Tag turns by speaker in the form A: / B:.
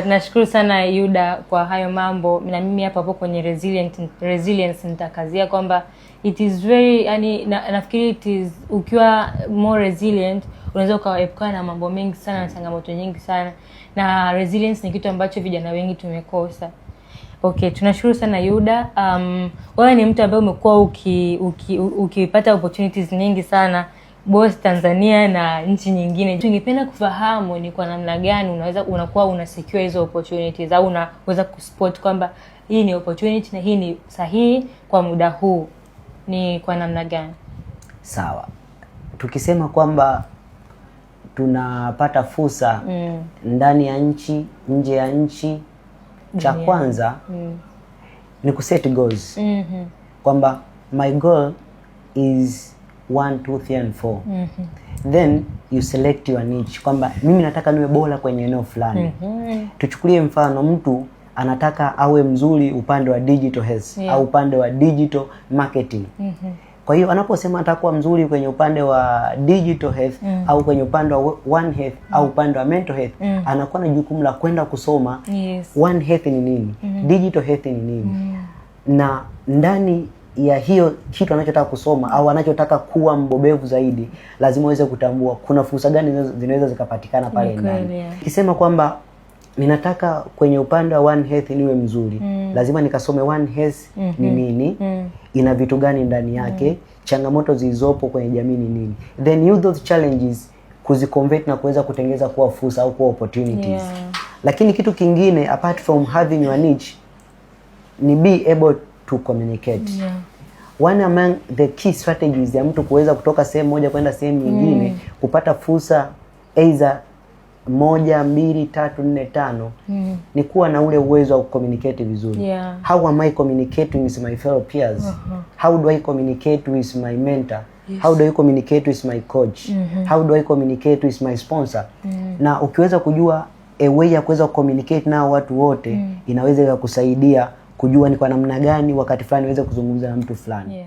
A: Nashukuru sana Yuda kwa hayo mambo, na mimi hapo kwenye resilience nitakazia kwamba it is very, yani nafikiri it is, ukiwa more resilient unaweza ukaepukana na mambo mengi sana na changamoto nyingi sana, na resilience ni kitu ambacho vijana wengi tumekosa. Okay, tunashukuru sana Yuda. Wewe ni mtu ambaye umekuwa ukipata opportunities nyingi sana both Tanzania na nchi nyingine. Tungependa kufahamu ni kwa namna gani unakuwa una secure hizo opportunities, au unaweza kuspot kwamba hii ni opportunity na hii ni sahihi kwa muda huu, ni kwa namna gani?
B: Sawa. Tukisema kwamba tunapata fursa ndani ya nchi, nje ya nchi, cha kwanza ni kuset goals. Kwamba my goal is 1, 2, 3 and 4. Then you select your niche, kwamba mimi nataka niwe bora kwenye eneo fulani. Tuchukulie mfano, mtu anataka awe mzuri upande wa digital health au upande wa digital marketing. Kwa hiyo anaposema atakuwa mzuri kwenye upande wa digital health au kwenye upande wa One Health au upande wa mental health, anakuwa na jukumu la kwenda kusoma One Health ni nini, digital health ni nini. Na ndani ya hiyo kitu anachotaka kusoma au anachotaka kuwa mbobevu zaidi, lazima uweze kutambua kuna fursa gani zinaweza zikapatikana pale ndani. Kisema kwamba ninataka kwenye upande wa One Health niwe mzuri, lazima nikasome One Health ni nini, ina vitu gani ndani yake, changamoto zilizopo kwenye jamii ni nini, then use those challenges kuziconvert na kuweza kutengeza kuwa fursa au kuwa opportunities. Lakini kitu kingine apart from having your niche ni be able to communicate. One among the key strategies ya mtu kuweza kutoka sehemu moja kwenda sehemu nyingine, kupata fursa either 1, 2, 3, 4, 5, ni kuwa na ule uwezo wa communicate vizuri. How am I communicating with my fellow peers? How do I communicate with my mentor? How do I communicate with my coach? How do I communicate with my sponsor? Na ukiweza kujua a way ya kuweza communicate na watu wote, inaweza kukusaidia kujua ni kwa namna gani wakati fulani uweze kuzungumza na mtu fulani.